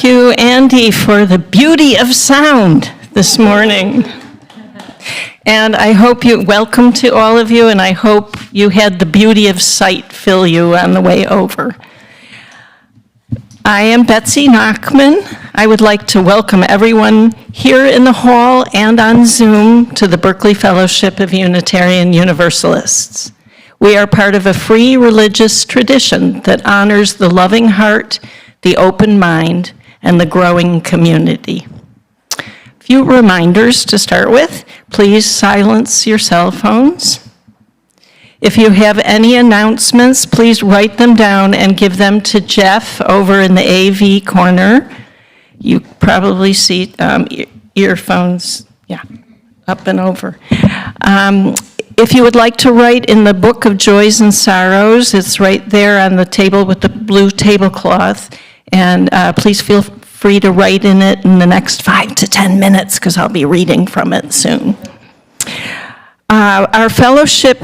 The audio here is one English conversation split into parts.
Thank you, Andy, for the beauty of sound this morning. And I hope welcome to all of you, and I hope you had the beauty of sight fill you on the way over. I am Betsy Nachman. I would like to welcome everyone here in the hall and on Zoom to the Berkeley Fellowship of Unitarian Universalists. We are part of a free religious tradition that honors the loving heart, the open mind, and the growing community. A few reminders to start with. Please silence your cell phones. If you have any announcements, please write them down and give them to Jeff over in the AV corner. You probably see earphones, up and over. If you would like to write in the Book of Joys and Sorrows, it's right there on the table with the blue tablecloth, and please feel free to write in it in the next 5 to 10 minutes, because I'll be reading from it soon. Our fellowship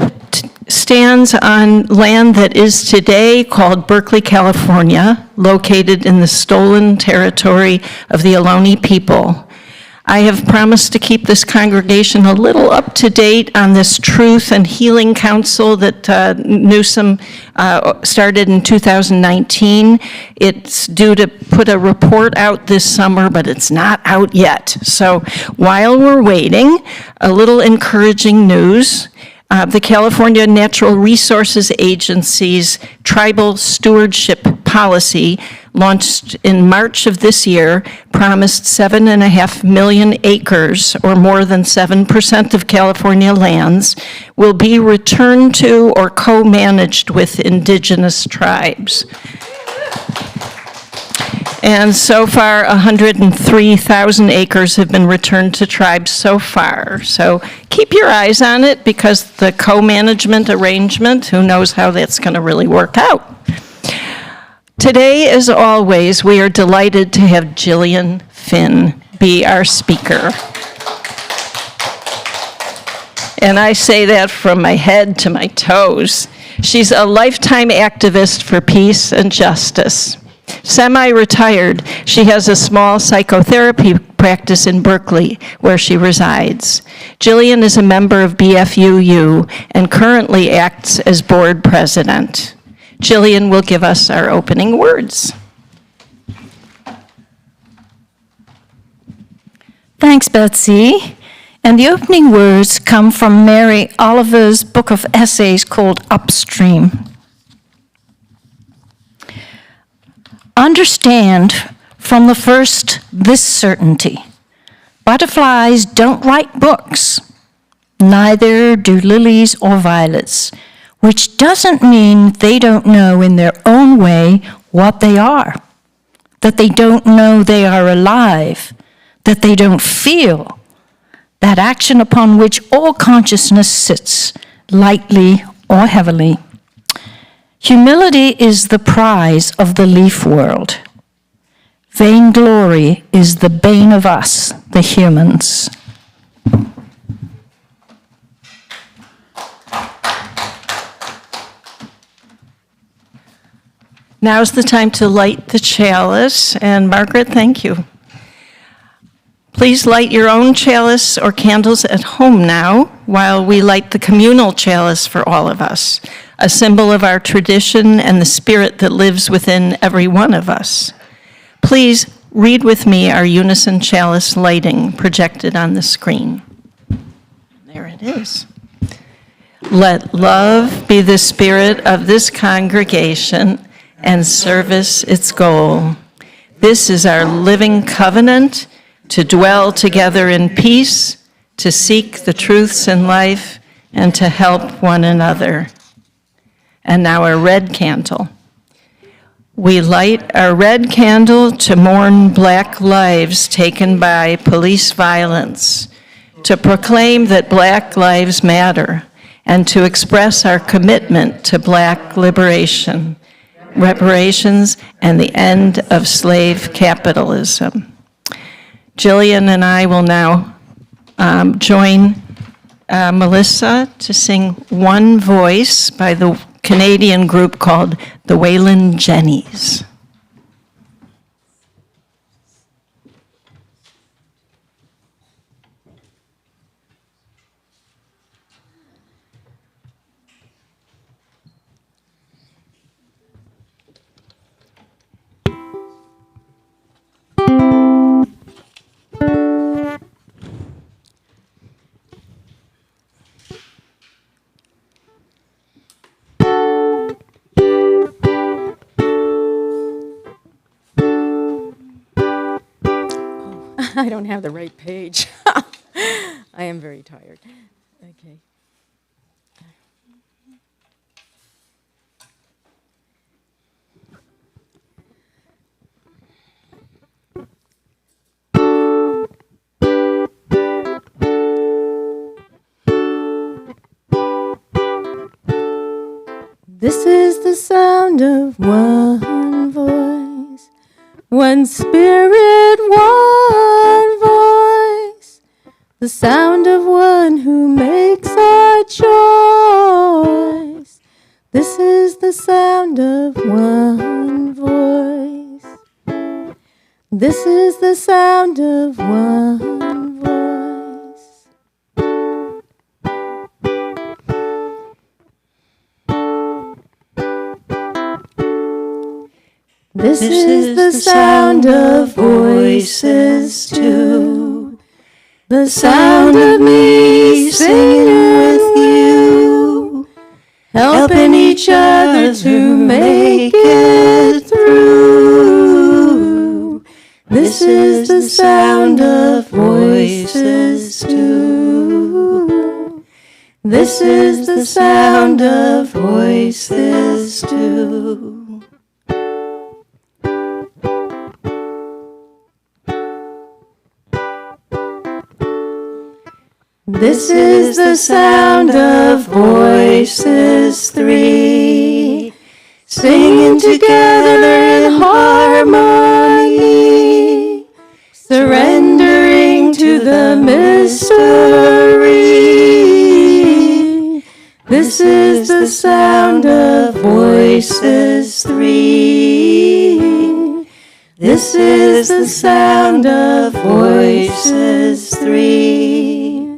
stands on land that is today called Berkeley, California, located in the stolen territory of the Ohlone people. I have promised to keep this congregation a little up to date on this Truth and Healing Council that Newsom started in 2019. It's due to put a report out this summer, but it's not out yet. So while we're waiting, a little encouraging news. The California Natural Resources Agency's Tribal Stewardship Policy, launched in March of this year, promised 7.5 million acres, or more than 7% of California lands, will be returned to or co-managed with indigenous tribes. And so far, 103,000 acres have been returned to tribes so far. So keep your eyes on it, because the co-management arrangement, who knows how that's going to really work out. Today, as always, we are delighted to have Gillian Fynn be our speaker. And I say that from my head to my toes. She's a lifetime activist for peace and justice. Semi-retired, she has a small psychotherapy practice in Berkeley, where she resides. Gillian is a member of BFUU and currently acts as board president. Gillian will give us our opening words. Thanks, Betsy. And the opening words come from Mary Oliver's book of essays called Upstream. Understand from the first this certainty: butterflies don't write books, neither do lilies or violets, which doesn't mean they don't know in their own way what they are, that they don't know they are alive, that they don't feel, that action upon which all consciousness sits, lightly or heavily. Humility is the prize of the leaf world. Vainglory is the bane of us, the humans. Now's the time to light the chalice, and Margaret, thank you. Please light your own chalice or candles at home now, while we light the communal chalice for all of us, a symbol of our tradition and the spirit that lives within every one of us. Please read with me our unison chalice lighting projected on the screen. There it is. Let love be the spirit of this congregation and service its goal. This is our living covenant, to dwell together in peace, to seek the truths in life, and to help one another. And now our red candle. We light our red candle to mourn Black lives taken by police violence, to proclaim that Black lives matter, and to express our commitment to Black liberation, reparations, and the end of slave capitalism. Gillian and I will now join Melissa to sing One Voice by the Canadian group called the Waylon Jennies. I don't have the right page. I am very tired. Okay. This is the sound of one voice, one spirit, one voice, the sound of one who makes our choice. This is the sound of one voice. This is the sound of one voice. This is the sound of voices too, the sound of me singing with you, helping each other to make it through. This is the sound of voices too. This is the sound of voices too. This is the sound of voices three, singing together in harmony, surrendering to the mystery. This is the sound of voices three. This is the sound of voices three.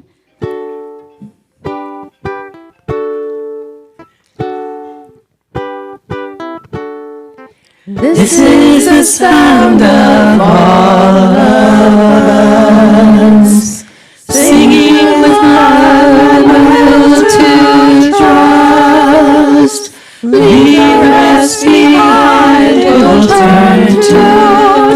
This is the sound of all of us, singing with one will to trust. Leave the rest behind, we'll turn to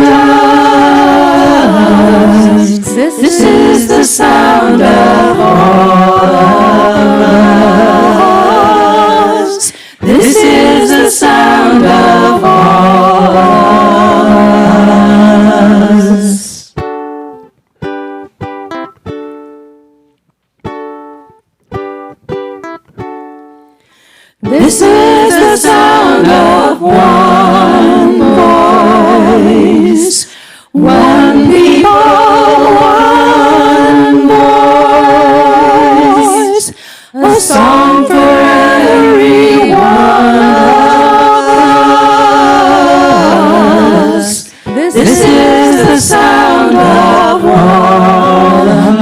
dust. This is the sound of all of us. This is the sound of all of us. This is the sound of one voice, one people, one voice, a song for every one of us. This is the sound of one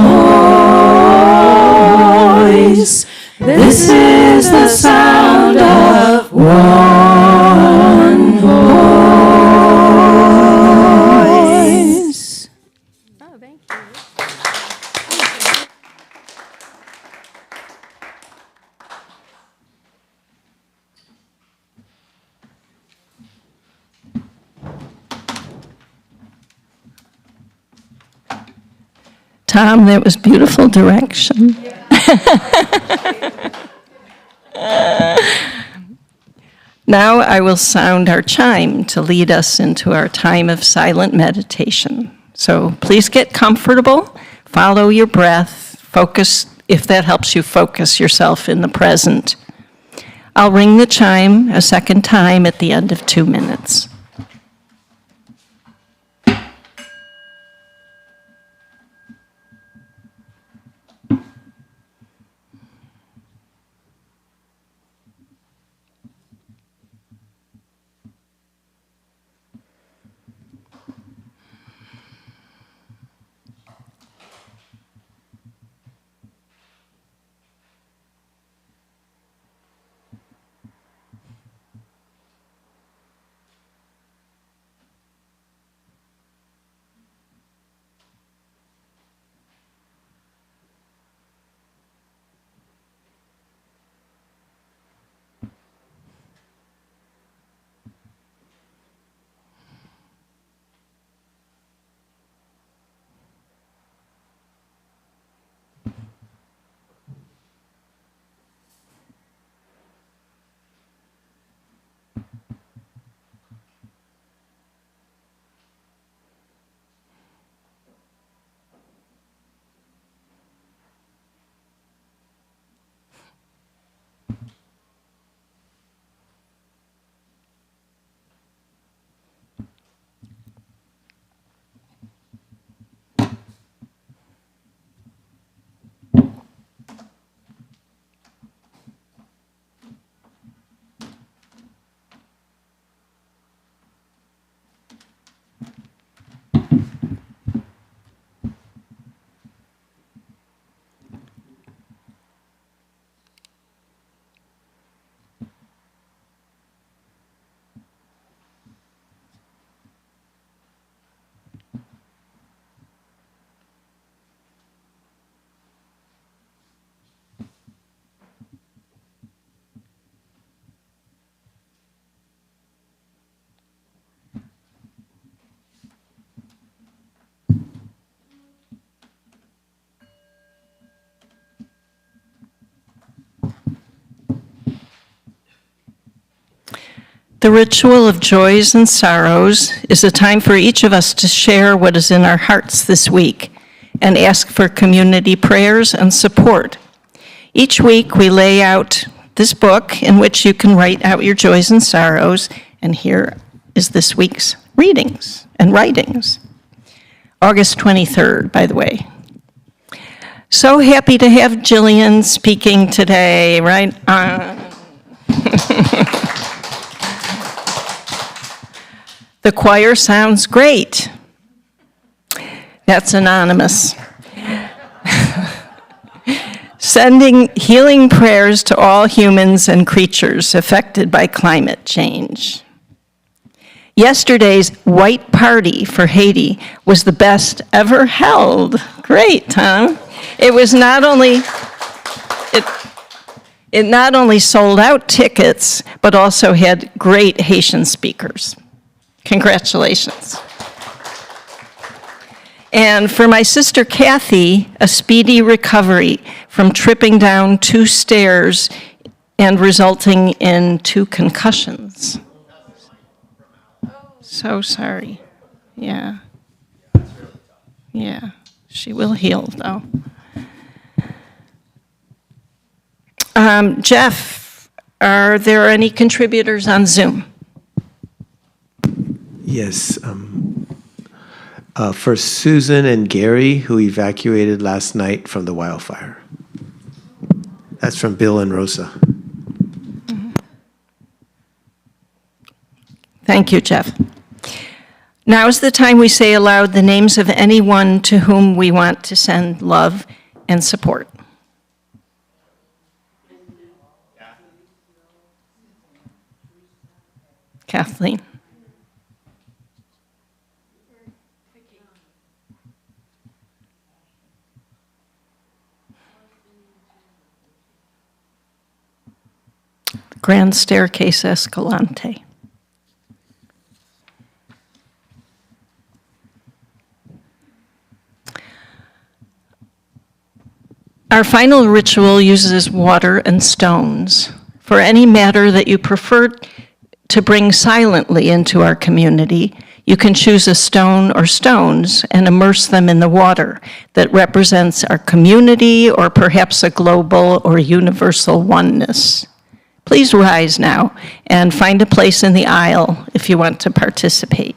voice. This is the sound of one voice. Oh, thank you. Tom, that was beautiful direction. Now I will sound our chime to lead us into our time of silent meditation. So please get comfortable, follow your breath, focus if that helps you focus yourself in the present. I'll ring the chime a second time at the end of 2 minutes. The ritual of joys and sorrows is a time for each of us to share what is in our hearts this week and ask for community prayers and support. Each week, we lay out this book in which you can write out your joys and sorrows, and here is this week's readings and writings. August 23rd, by the way. So happy to have Gillian speaking today, right? The choir sounds great. That's anonymous. Sending healing prayers to all humans and creatures affected by climate change. Yesterday's white party for Haiti was the best ever held. Great, huh? It was not only sold out tickets, but also had great Haitian speakers. Congratulations. And for my sister Kathy, a speedy recovery from tripping down 2 stairs and resulting in 2 concussions. So sorry. Yeah. Yeah. She will heal, though. Jeff, are there any contributors on Zoom? Yes. For Susan and Gary, who evacuated last night from the wildfire. That's from Bill and Rosa. Thank you, Jeff. Now is the time we say aloud the names of anyone to whom we want to send love and support. Kathleen. Grand Staircase Escalante. Our final ritual uses water and stones. For any matter that you prefer to bring silently into our community, you can choose a stone or stones and immerse them in the water that represents our community or perhaps a global or universal oneness. Please rise now and find a place in the aisle if you want to participate.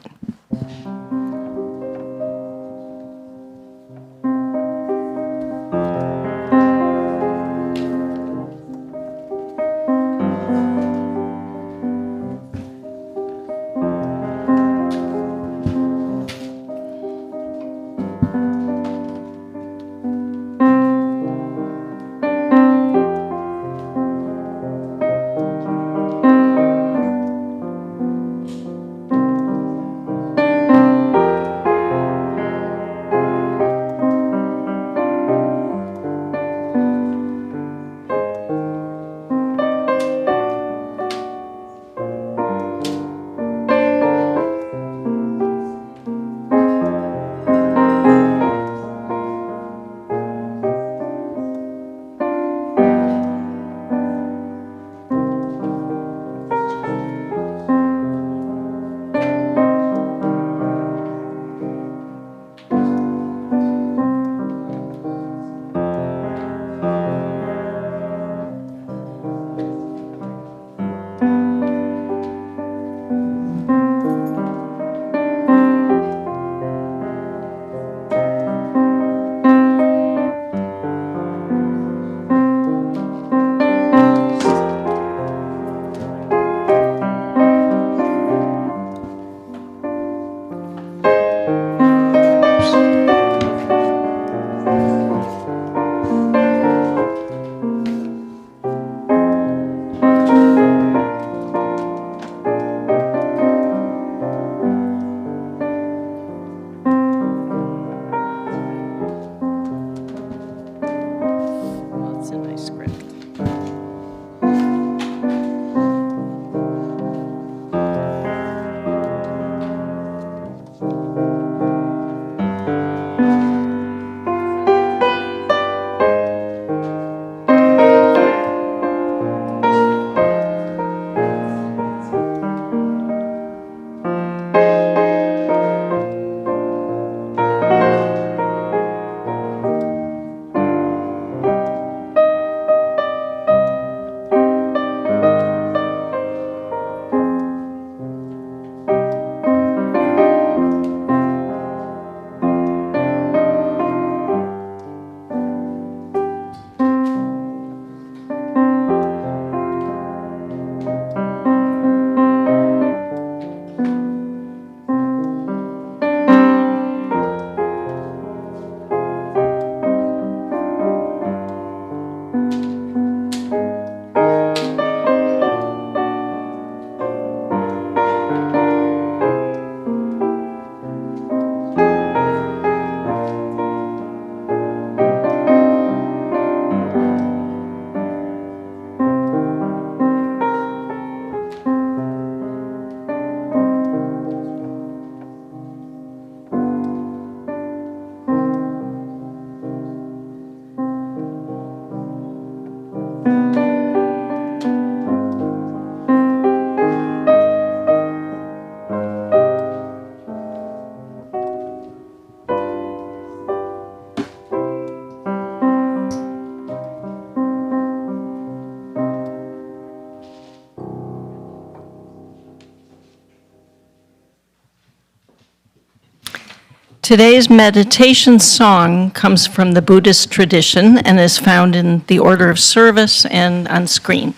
Today's meditation song comes from the Buddhist tradition and is found in the order of service and on screen.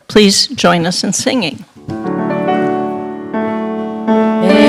Please join us in singing. May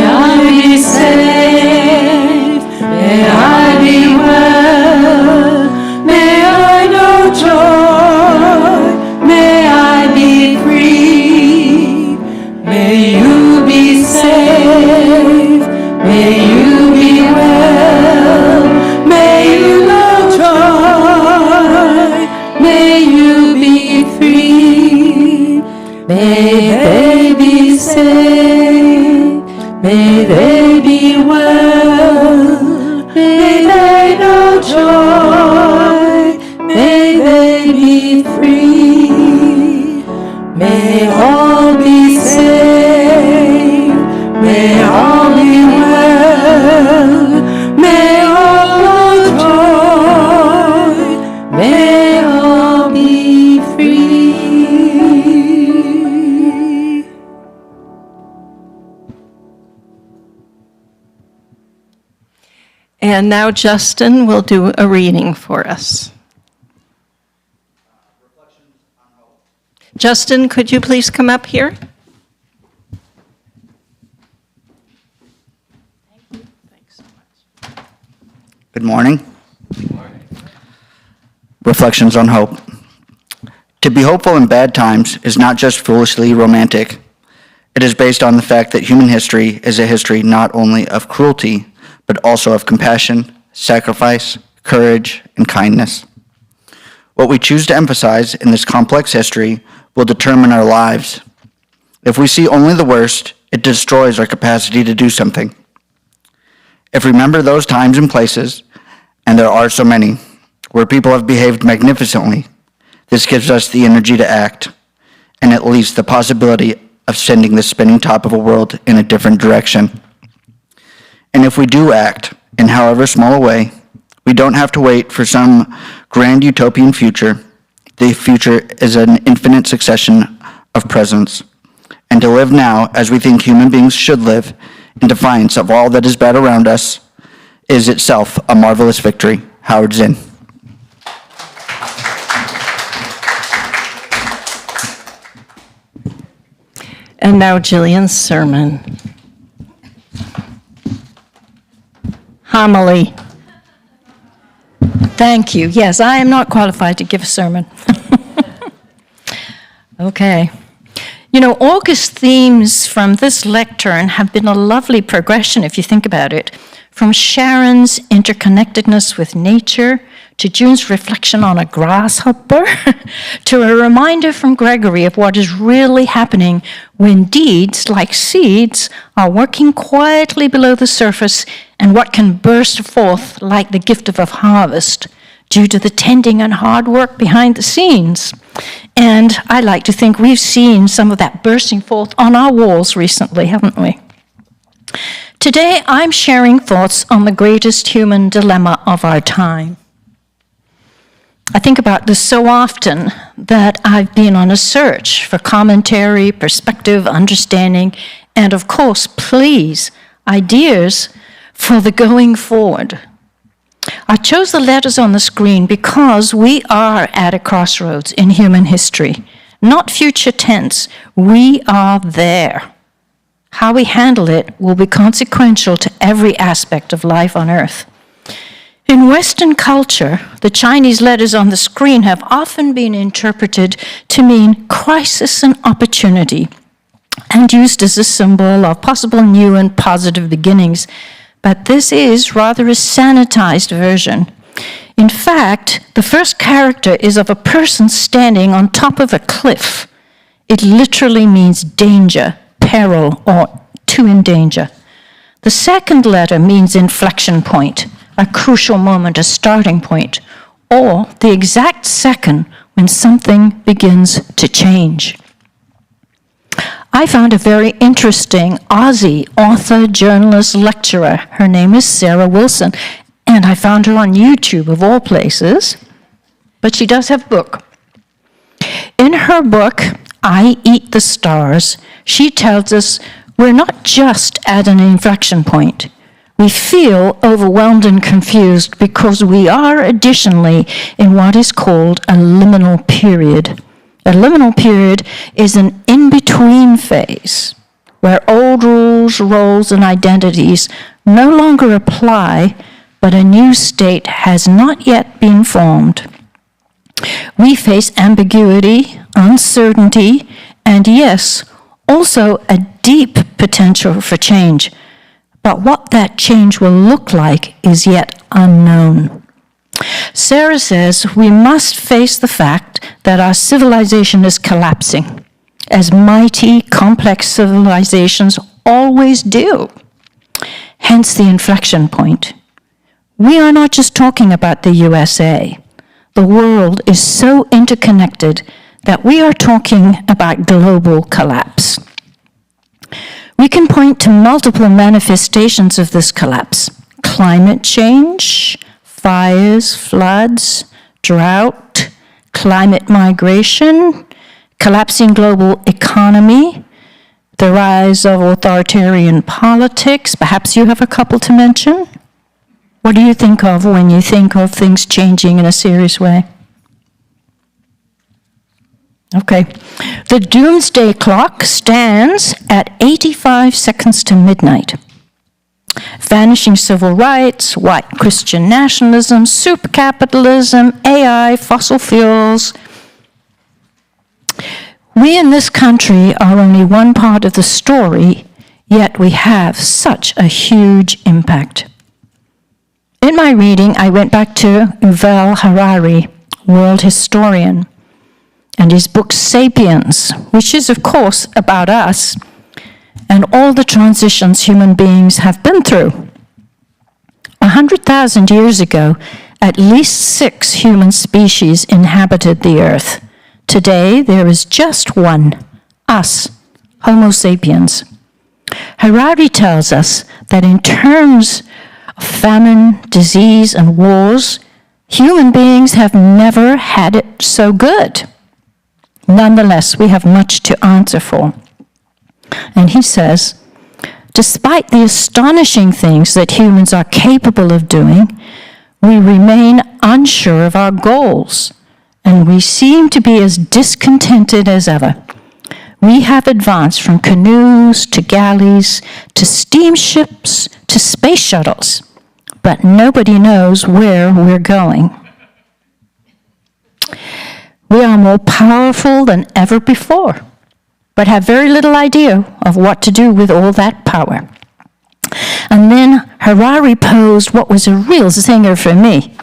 I be saved, may I be well, may I know joy, may I be free, may you be saved, may you be well, may you know joy, may you be free, may they be saved, may they be well, may they know joy, may they be free, may all be saved, may all be well, may all know joy, may all be free. And now Justin will do a reading for us. Justin, could you please come up here? Thanks so much. Good morning. Reflections on hope. To be hopeful in bad times is not just foolishly romantic. It is based on the fact that human history is a history not only of cruelty, but also of compassion, sacrifice, courage, and kindness. What we choose to emphasize in this complex history will determine our lives. If we see only the worst, it destroys our capacity to do something. If we remember those times and places, and there are so many, where people have behaved magnificently, this gives us the energy to act, and at least the possibility of sending the spinning top of a world in a different direction. And if we do act, in however small a way, we don't have to wait for some grand utopian future. The future is an infinite succession of presents. And to live now as we think human beings should live, in defiance of all that is bad around us, is itself a marvelous victory. Howard Zinn. And now Gillian's sermon. Homily. Thank you. Yes, I am not qualified to give a sermon. Okay. You know, August themes from this lectern have been a lovely progression, if you think about it, from Sharon's interconnectedness with nature, to June's reflection on a grasshopper, to a reminder from Gregory of what is really happening when deeds, like seeds, are working quietly below the surface and what can burst forth like the gift of a harvest due to the tending and hard work behind the scenes. And I like to think we've seen some of that bursting forth on our walls recently, haven't we? Today, I'm sharing thoughts on the greatest human dilemma of our time. I think about this so often that I've been on a search for commentary, perspective, understanding, and of course, please, ideas for the going forward. I chose the letters on the screen because we are at a crossroads in human history, not future tense. We are there. How we handle it will be consequential to every aspect of life on Earth. In Western culture, the Chinese letters on the screen have often been interpreted to mean crisis and opportunity, and used as a symbol of possible new and positive beginnings. But this is rather a sanitized version. In fact, the first character is of a person standing on top of a cliff. It literally means danger, peril, or to endanger. The second letter means inflection point, a crucial moment, a starting point, or the exact second when something begins to change. I found a very interesting Aussie author, journalist, lecturer. Her name is Sarah Wilson, and I found her on YouTube, of all places, but she does have a book. In her book, I Eat the Stars, she tells us we're not just at an inflection point. We feel overwhelmed and confused because we are additionally in what is called a liminal period. A liminal period is an in-between phase where old rules, roles, and identities no longer apply, but a new state has not yet been formed. We face ambiguity, uncertainty, and yes, also a deep potential for change. But what that change will look like is yet unknown. Sarah says we must face the fact that our civilization is collapsing, as mighty, complex civilizations always do. Hence the inflection point. We are not just talking about the USA. The world is so interconnected that we are talking about global collapse. We can point to multiple manifestations of this collapse: climate change, fires, floods, drought, climate migration, collapsing global economy, the rise of authoritarian politics. Perhaps you have a couple to mention. What do you think of when you think of things changing in a serious way? Okay. The doomsday clock stands at 85 seconds to midnight. Vanishing civil rights, white Christian nationalism, supercapitalism, AI, fossil fuels. We in this country are only one part of the story, yet we have such a huge impact. In my reading, I went back to Yuval Harari, world historian, and his book Sapiens, which is, of course, about us and all the transitions human beings have been through. 100,000 years ago, at least 6 human species inhabited the earth. Today, there is just one, us, Homo sapiens. Harari tells us that in terms of famine, disease, and wars, human beings have never had it so good. Nonetheless, we have much to answer for. And he says, despite the astonishing things that humans are capable of doing, we remain unsure of our goals, and we seem to be as discontented as ever. We have advanced from canoes to galleys to steamships to space shuttles, but nobody knows where we're going. We are more powerful than ever before, but have very little idea of what to do with all that power. And then Harari posed what was a real zinger for me.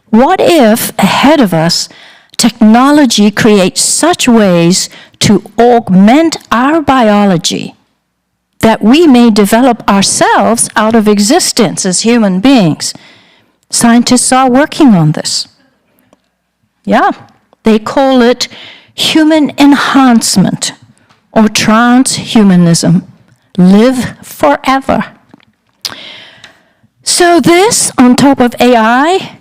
What if ahead of us, technology creates such ways to augment our biology that we may develop ourselves out of existence as human beings? Scientists are working on this. Yeah. They call it human enhancement or transhumanism. Live forever. So this, on top of AI,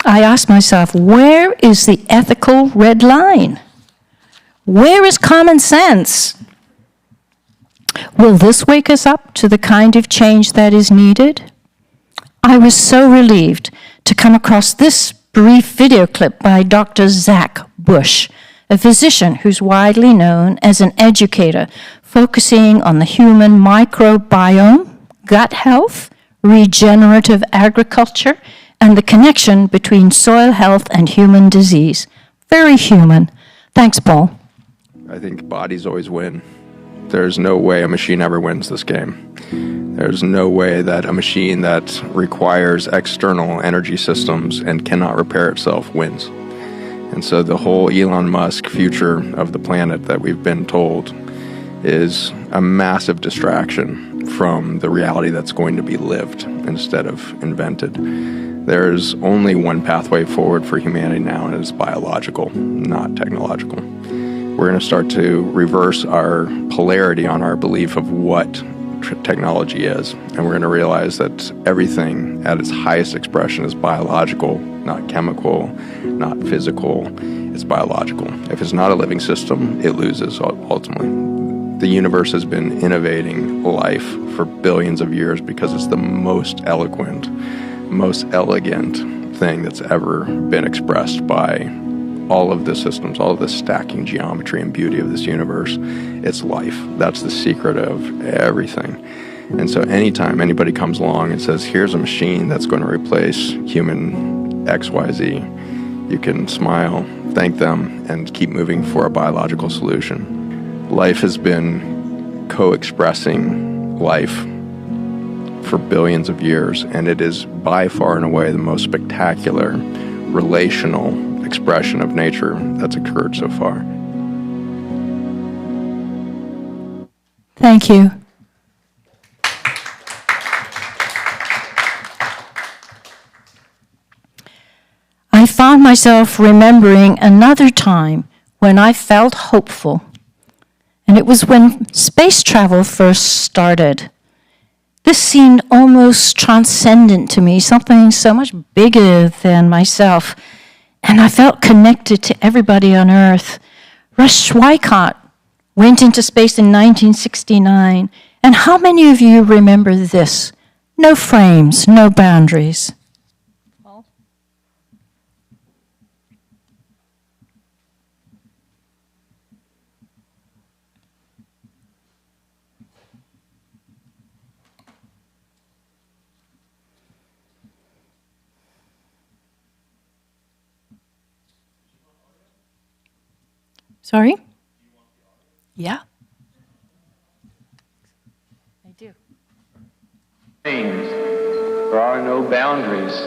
I ask myself, where is the ethical red line? Where is common sense? Will this wake us up to the kind of change that is needed? I was so relieved to come across this brief video clip by Dr. Zach Bush, a physician who's widely known as an educator focusing on the human microbiome, gut health, regenerative agriculture, and the connection between soil health and human disease. Very human. Thanks, Paul. I think bodies always win. There's no way a machine ever wins this game. There's no way that a machine that requires external energy systems and cannot repair itself wins. And so the whole Elon Musk future of the planet that we've been told is a massive distraction from the reality that's going to be lived instead of invented. There's only one pathway forward for humanity now, and it is biological, not technological. We're going to start to reverse our polarity on our belief of what technology is, and we're going to realize that everything at its highest expression is biological, not chemical, not physical. It's biological. If it's not a living system, it loses ultimately. The universe has been innovating life for billions of years because it's the most eloquent, most elegant thing that's ever been expressed by all of the systems, all of the stacking geometry and beauty of this universe. It's life. That's the secret of everything. And so anytime anybody comes along and says, here's a machine that's going to replace human XYZ, you can smile, thank them, and keep moving for a biological solution. Life has been co-expressing life for billions of years, and it is by far and away the most spectacular relational expression of nature that's occurred so far. Thank you. I found myself remembering another time when I felt hopeful, and it was when space travel first started. This seemed almost transcendent to me, something so much bigger than myself, and I felt connected to everybody on Earth. Russ Schweikart went into space in 1969, and how many of you remember this? No frames, no boundaries. Sorry? Yeah. I do. There are no boundaries.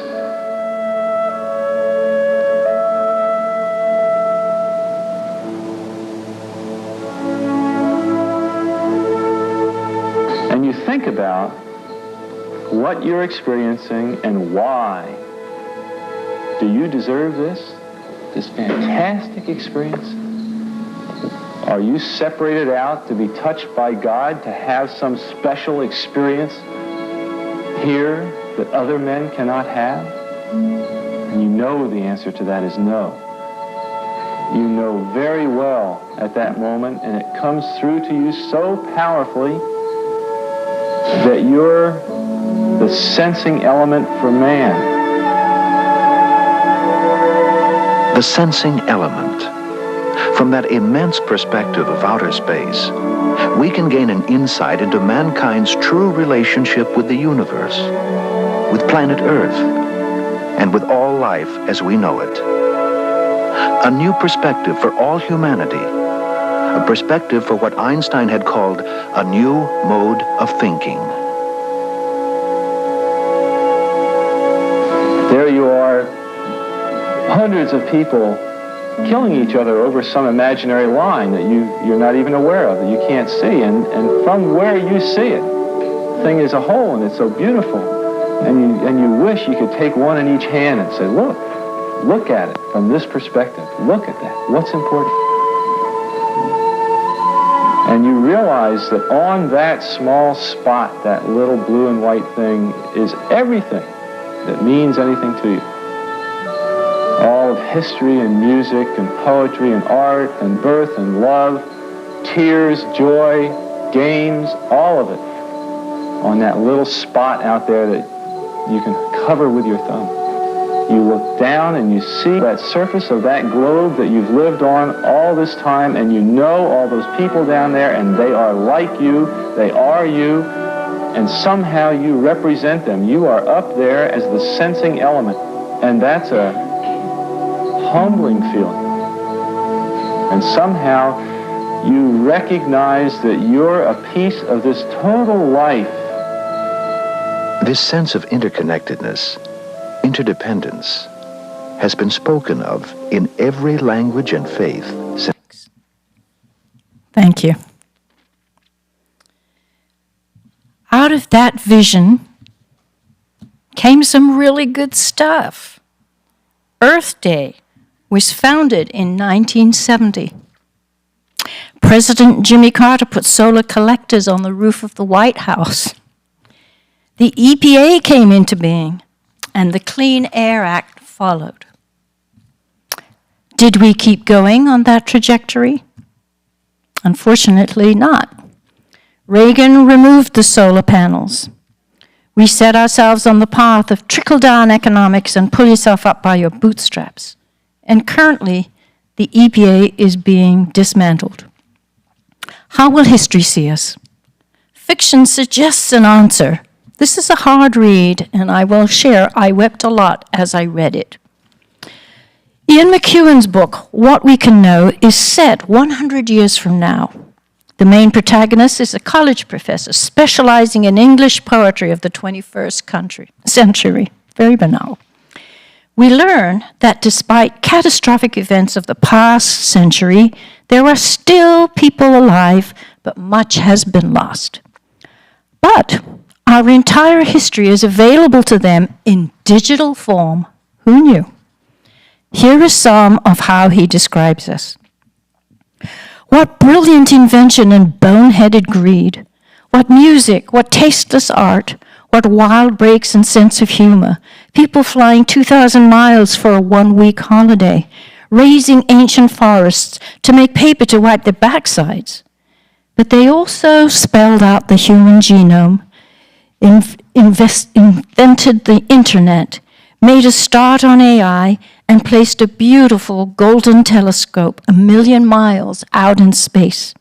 And you think about what you're experiencing and why. Do you deserve this fantastic experience? Are you separated out to be touched by God, to have some special experience here that other men cannot have? And you know the answer to that is no. You know very well at that moment, and it comes through to you so powerfully that you're the sensing element for man. The sensing element. From that immense perspective of outer space, we can gain an insight into mankind's true relationship with the universe, with planet Earth, and with all life as we know it. A new perspective for all humanity, a perspective for what Einstein had called a new mode of thinking. There you are, hundreds of people killing each other over some imaginary line that you're not even aware of, that you can't see. And from where you see it, the thing is a whole, and it's so beautiful. And you wish you could take one in each hand and say, look at it from this perspective. Look at that. What's important? And you realize that on that small spot, that little blue and white thing, is everything that means anything to you. All of history and music and poetry and art and birth and love, tears, joy, games, all of it on that little spot out there that you can cover with your thumb. You look down and you see that surface of that globe that you've lived on all this time, and you know all those people down there, and they are like you, they are you, and somehow you represent them. You are up there as the sensing element, and that's a humbling feeling. And somehow you recognize that you're a piece of this total life. This sense of interconnectedness, interdependence, has been spoken of in every language and faith since. Thank you. Out of that vision came some really good stuff. Earth Day was founded in 1970. President Jimmy Carter put solar collectors on the roof of the White House. The EPA came into being, and the Clean Air Act followed. Did we keep going on that trajectory? Unfortunately not. Reagan removed the solar panels. We set ourselves on the path of trickle-down economics and pull yourself up by your bootstraps. And currently, the EPA is being dismantled. How will history see us? Fiction suggests an answer. This is a hard read, and I will share I wept a lot as I read it. Ian McEwan's book, What We Can Know, is set 100 years from now. The main protagonist is a college professor specializing in English poetry of the 21st century. Very banal. We learn that despite catastrophic events of the past century, there are still people alive, but much has been lost. But our entire history is available to them in digital form. Who knew? Here is some of how he describes us. What brilliant invention and boneheaded greed. What music, what tasteless art, what wild breaks and sense of humor. People flying 2,000 miles for a one-week holiday, raising ancient forests to make paper to wipe their backsides. But they also spelled out the human genome, invented the internet, made a start on AI, and placed a beautiful golden telescope 1 million miles out in space.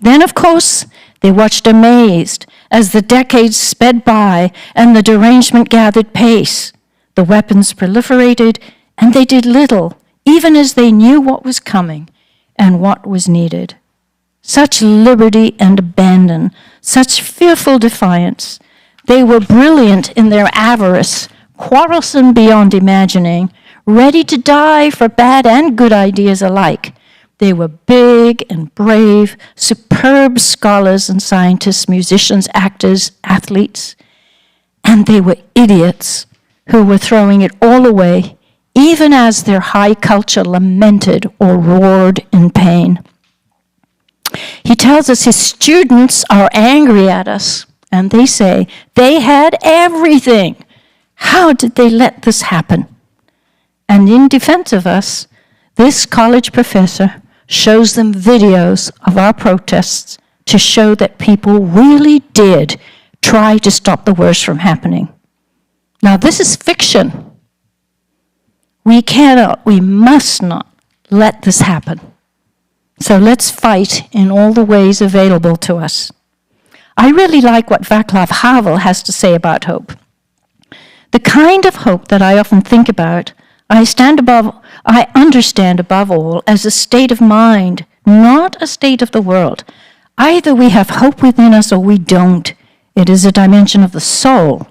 Then, of course, they watched amazed as the decades sped by and the derangement gathered pace. The weapons proliferated, and they did little, even as they knew what was coming and what was needed. Such liberty and abandon, such fearful defiance. They were brilliant in their avarice, quarrelsome beyond imagining, ready to die for bad and good ideas alike. They were big and brave, superb scholars and scientists, musicians, actors, athletes. And they were idiots who were throwing it all away, even as their high culture lamented or roared in pain. He tells us his students are angry at us, and they say, they had everything. How did they let this happen? And in defense of us, this college professor shows them videos of our protests to show that people really did try to stop the worst from happening. Now, this is fiction. We must not let this happen. So let's fight in all the ways available to us. I really like what Václav Havel has to say about hope. The kind of hope that I often think about, I understand above all as a state of mind, not a state of the world. Either we have hope within us or we don't. It is a dimension of the soul.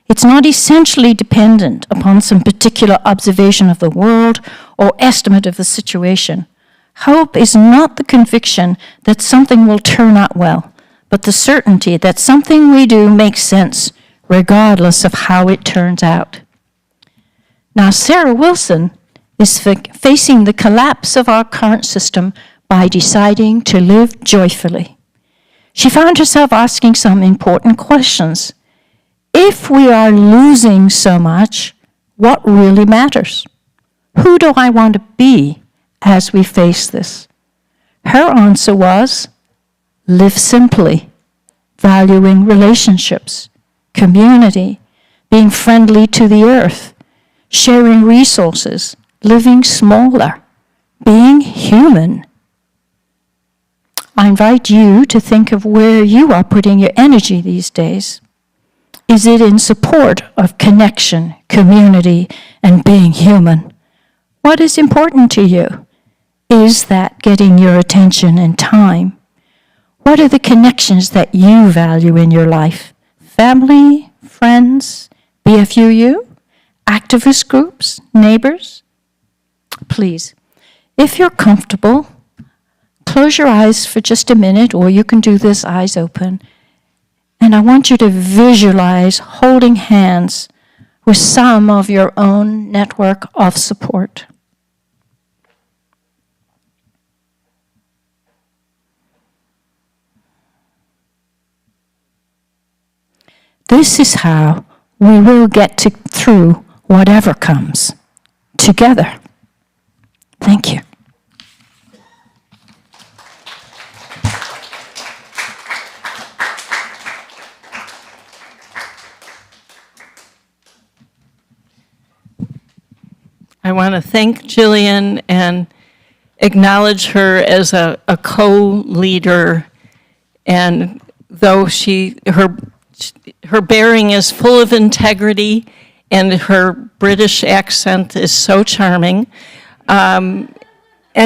It's not essentially dependent upon some particular observation of the world or estimate of the situation. Hope is not the conviction that something will turn out well, but the certainty that something we do makes sense, regardless of how it turns out. Now, Sarah Wilson is facing the collapse of our current system by deciding to live joyfully. She found herself asking some important questions. If we are losing so much, what really matters? Who do I want to be as we face this? Her answer was, live simply, valuing relationships, community, being friendly to the earth, sharing resources, living smaller, being human. I invite you to think of where you are putting your energy these days. Is it in support of connection, community, and being human? What is important to you? Is that getting your attention and time? What are the connections that you value in your life? Family, friends, BFUU, activist groups, neighbors? Please, if you're comfortable, close your eyes for just a minute, or you can do this eyes open. And I want you to visualize holding hands with some of your own network of support. This is how we will get through whatever comes, together. Thank you. want to thank Gillian and acknowledge her as a co-leader. And though her bearing is full of integrity and her British accent is so charming, and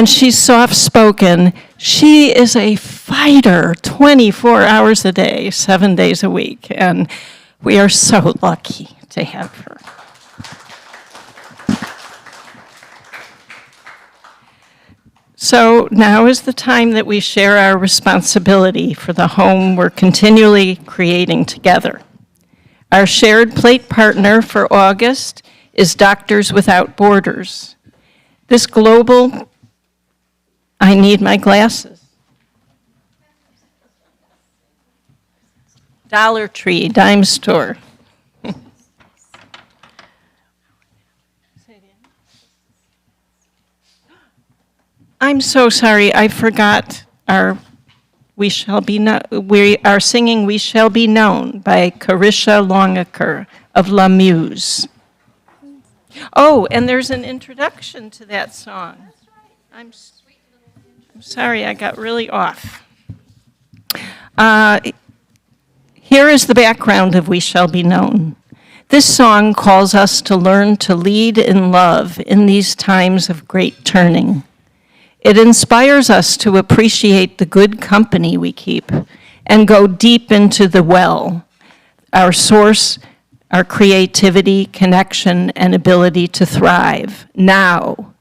she's soft-spoken, she is a fighter 24 hours a day, 7 days a week, and we are so lucky to have her. So now is the time that we share our responsibility for the home we're continually creating together. Our shared plate partner for August is Doctors Without Borders. This global, I need my glasses. Dollar Tree, dime store. I'm so sorry, I forgot we are singing We Shall Be Known by Carisha Longaker of La Muse. Oh, and there's an introduction to that song. I'm sorry, I got really off. Here is the background of We Shall Be Known. This song calls us to learn to lead in love in these times of great turning. It inspires us to appreciate the good company we keep and go deep into the well, our source, our creativity, connection, and ability to thrive now.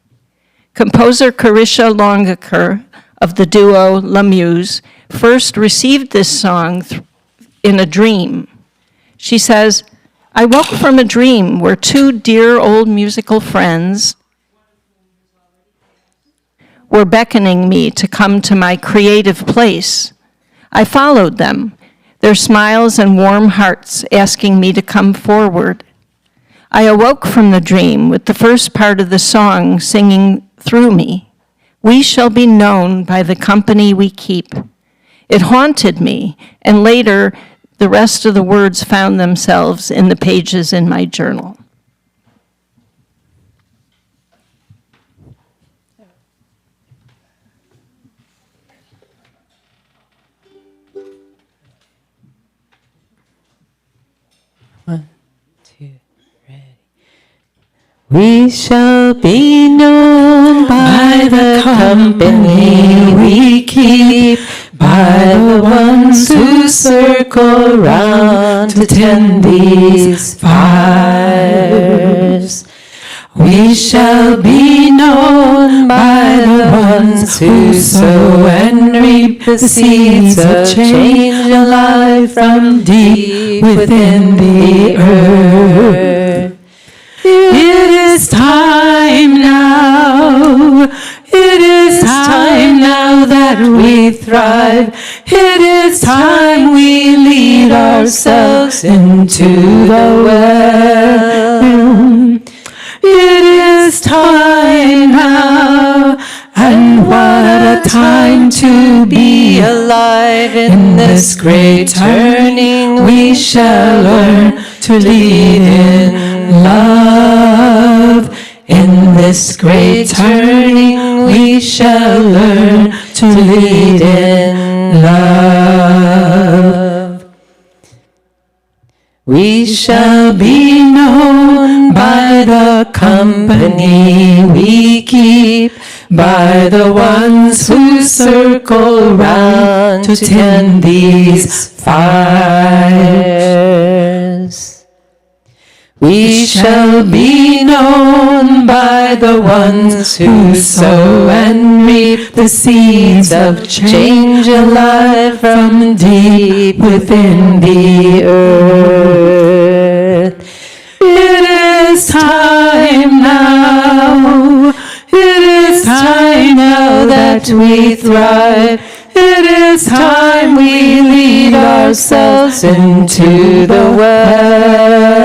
Composer Carisha Longaker of the duo La Muse first received this song in a dream. She says, "I woke from a dream where two dear old musical friends were beckoning me to come to my creative place. I followed them, their smiles and warm hearts asking me to come forward. I awoke from the dream with the first part of the song singing through me. We shall be known by the company we keep. It haunted me, and later the rest of the words found themselves in the pages in my journal." We shall be known by the company we keep, by the ones who circle round to tend these fires. We shall be known by the ones who sow and reap the seeds of change alive from deep within the earth. It is time now. It is time now that we thrive. It is time we lead ourselves into the well. It is time now, and what a time to be alive. In this great turning we shall learn to lead in love. In this great turning we shall learn to lead in love. We shall be known by the company we keep, by the ones who circle round to tend these fires. We shall be known by the ones who sow and reap the seeds of change alive from deep within the earth. It is time now. It is time now that we thrive. It is time we lead ourselves into the well.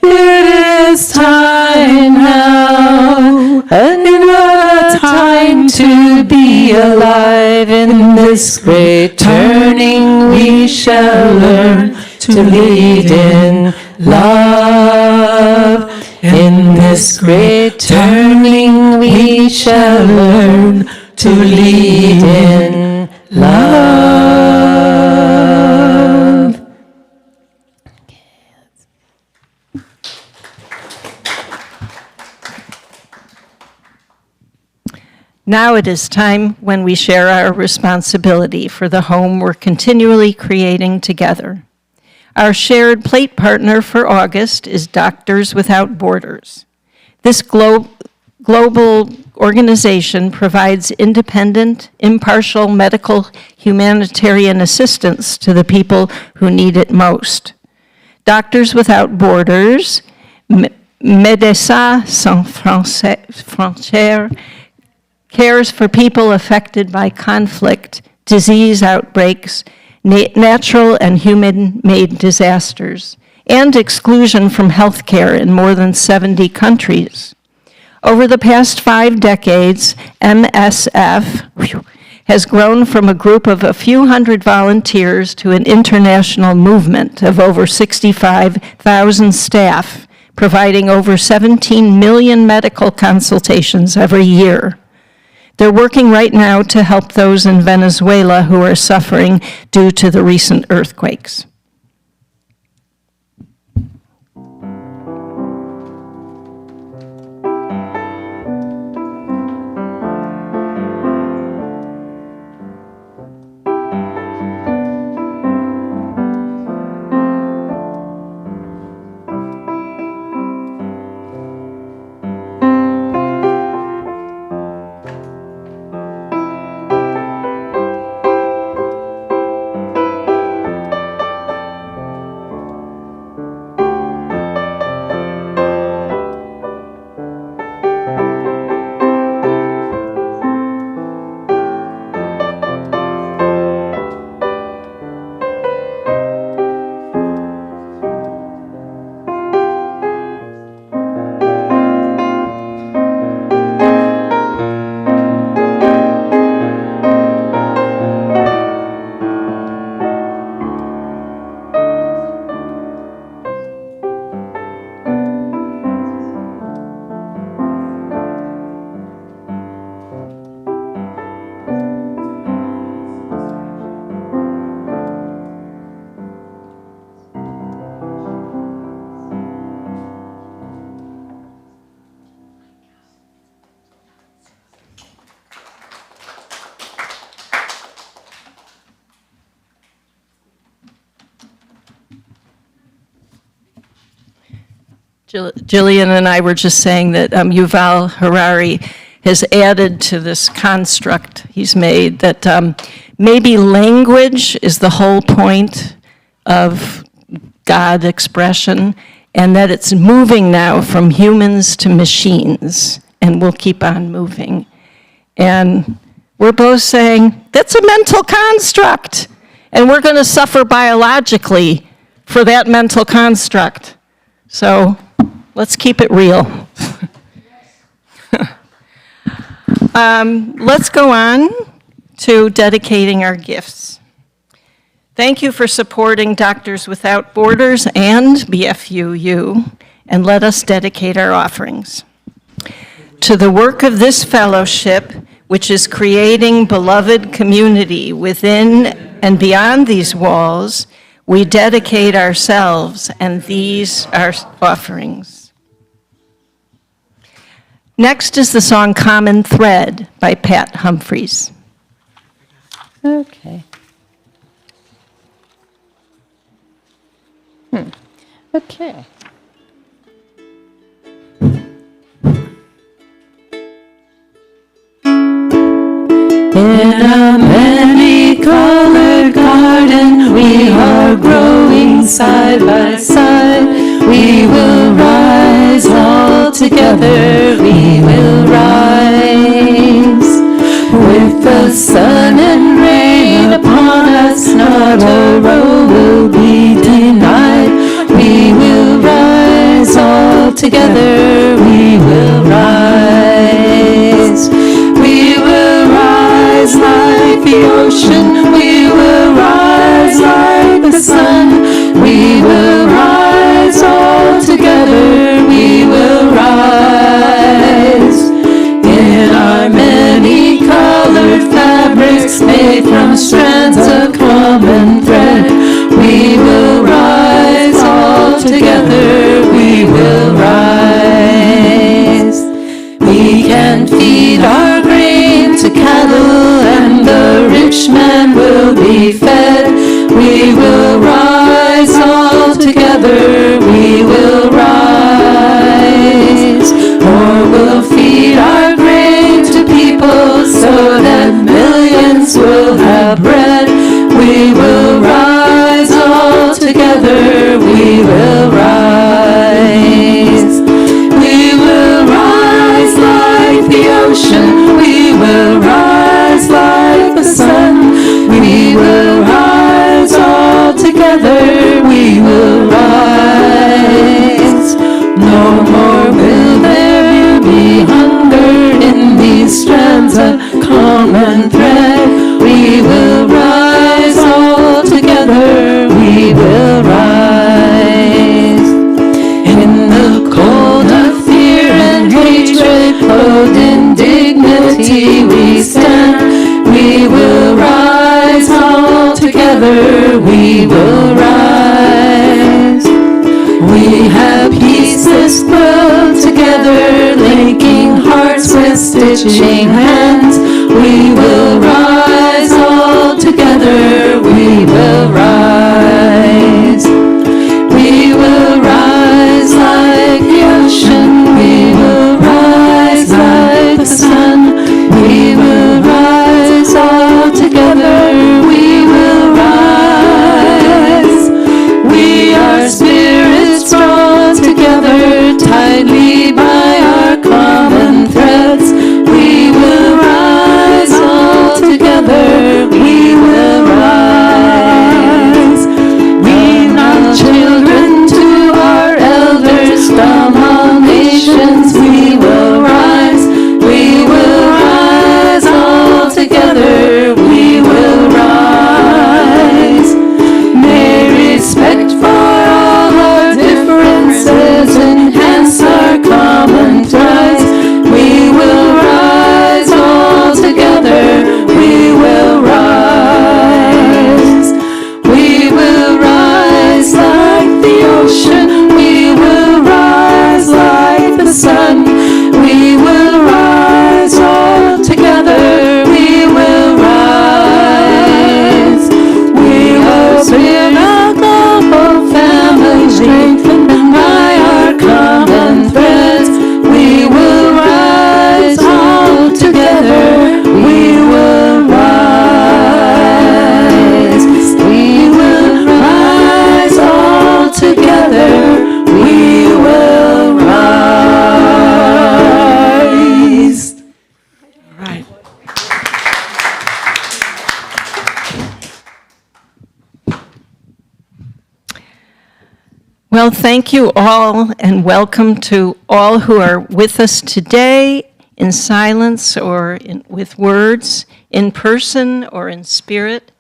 It is time now, and what a time to be alive. In this great turning we shall learn to lead in love. In this great turning we shall learn to lead in love. Now it is time when we share our responsibility for the home we're continually creating together. Our shared plate partner for August is Doctors Without Borders. This global organization provides independent, impartial medical humanitarian assistance to the people who need it most. Doctors Without Borders, Médecins Sans Frontières, cares for people affected by conflict, disease outbreaks, natural and human-made disasters, and exclusion from health care in more than 70 countries. Over the past 5 decades, MSF has grown from a group of a few hundred volunteers to an international movement of over 65,000 staff, providing over 17 million medical consultations every year. They're working right now to help those in Venezuela who are suffering due to the recent earthquakes. Gillian and I were just saying that Yuval Harari has added to this construct he's made that maybe language is the whole point of God expression, and that it's moving now from humans to machines, and we'll keep on moving. And we're both saying, that's a mental construct, and we're going to suffer biologically for that mental construct. So let's keep it real. Let's go on to dedicating our gifts. Thank you for supporting Doctors Without Borders and BFUU, and let us dedicate our offerings. To the work of this fellowship, which is creating beloved community within and beyond these walls, we dedicate ourselves and these our offerings. Next is the song Common Thread by Pat Humphreys. Okay. Okay. In a many-colored garden, we are growing side by side. We will rise all together, we will rise. With the sun and rain upon us, not a row will be denied. We will rise all together, we will rise. We will rise like the ocean, we will rise like the sun. We will rise all together, we will made from strands of common thread. We will rise all together, we will rise. We can feed our grain to cattle, and the rich man will be fed. We will rise all together, we will rise. Or we'll feed our grain to people so that millions will have bread. We will rise all together, we will rise. We will rise like the ocean, we will rise like the sun. We will rise all together, we will rise. No more will there be hunger in these strands of common thread. We will rise all together, we will rise. In the cold of fear and hatred, clothed in dignity we stand. We will rise all together, we will rise. We have peace this world together, linking hearts with stitching hands. We will rise all together, we will rise. We will rise like the ocean, we will rise like the sun. We will rise all together, we will rise. We are spirits drawn together tightly by our common threads. We will rise all together, we will rise. We are children to our elders from all nations, we will rise. We will rise all together, we will rise. May respect for all our differences enhance our common ties. We will rise all together, we will rise. We will rise like the ocean, we will rise like the sun. We will rise all together, we will rise. We will build a global family, strengthened by our common threads. We will rise all together, we will rise. We will rise all together, we will rise. Right. Well, thank you all, and welcome to all who are with us today in silence or with words, in person or in spirit.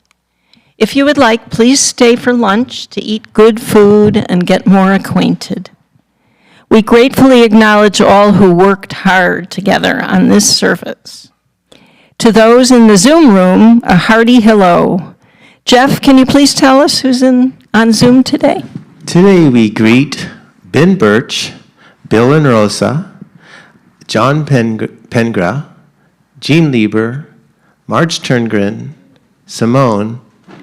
If you would like, please stay for lunch to eat good food and get more acquainted. We gratefully acknowledge all who worked hard together on this service. To those in the Zoom room, a hearty hello. Jeff, can you please tell us who's on Zoom today? Today we greet Ben Birch, Bill and Rosa, John Pengra, Jean Lieber, Marge Turngren, Simone,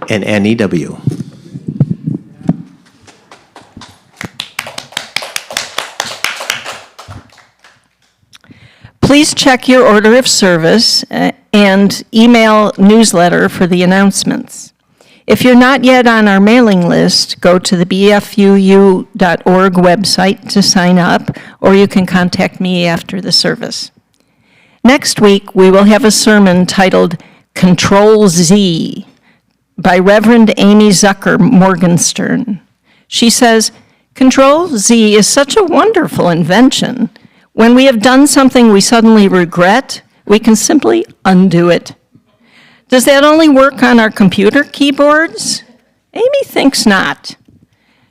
and Annie W. Please check your order of service and email newsletter for the announcements. If you're not yet on our mailing list, go to the bfuu.org website to sign up, or you can contact me after the service. Next week, we will have a sermon titled Control Z by Reverend Amy Zucker Morgenstern. She says, Control Z is such a wonderful invention. When we have done something we suddenly regret, we can simply undo it. Does that only work on our computer keyboards? Amy thinks not.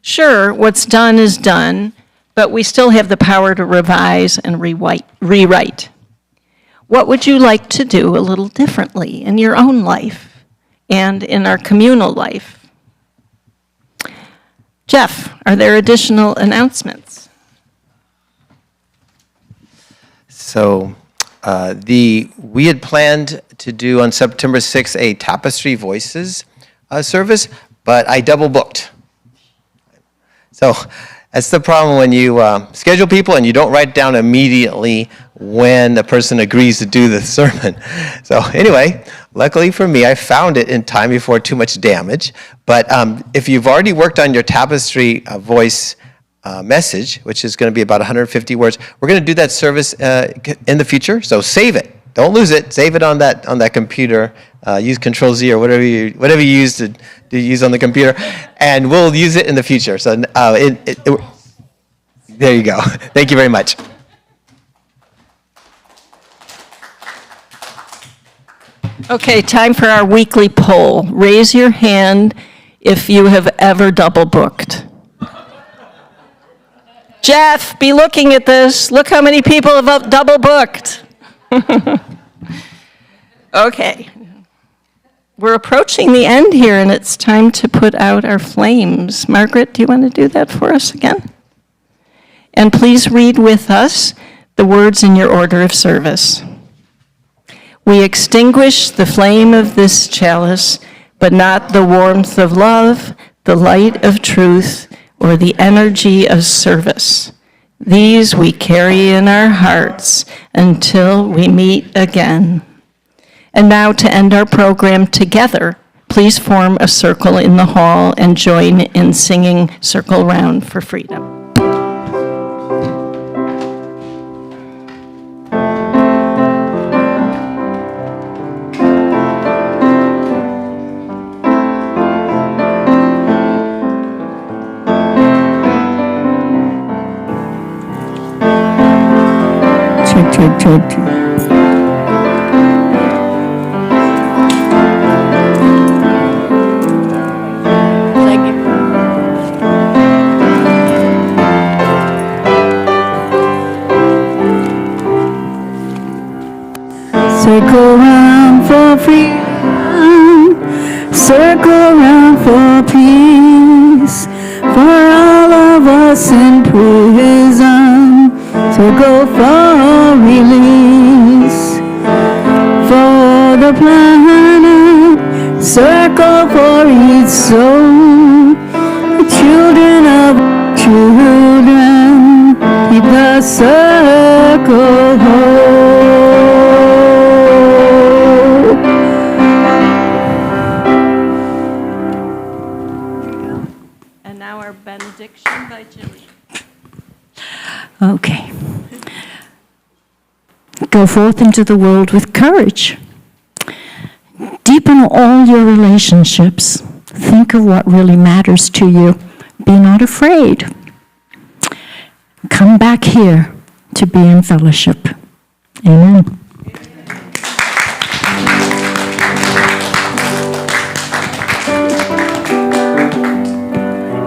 Sure, what's done is done, but we still have the power to revise and rewrite. What would you like to do a little differently in your own life? and in our communal life. Jeff, are there additional announcements? So we had planned to do on September 6th a Tapestry Voices service, but I double booked. So that's the problem when you schedule people and you don't write down immediately when the person agrees to do the sermon. So anyway, luckily for me, I found it in time before too much damage. But if you've already worked on your Tapestry voice message, which is going to be about 150 words, we're going to do that service in the future. So save it. Don't lose it. Save it on that computer. Use Control-Z or whatever you use to use on the computer, and we'll use it in the future. So there you go. Thank you very much. Okay, time for our weekly poll. Raise your hand if you have ever double booked. Jeff, be looking at this. Look how many people have double booked. Okay. We're approaching the end here, and it's time to put out our flames. Margaret, do you want to do that for us again? And please read with us the words in your order of service. We extinguish the flame of this chalice, but not the warmth of love, the light of truth, or the energy of service. These we carry in our hearts until we meet again. And now to end our program together, please form a circle in the hall and join in singing Circle Round for Freedom. Circle round for freedom, circle round for peace, for all of us in prison, circle for release, for the planet, circle for each soul, the children of children, keep the circle whole. Benediction by Gillian. Okay. Go forth into the world with courage. Deepen all your relationships. Think of what really matters to you. Be not afraid. Come back here to be in fellowship. Amen.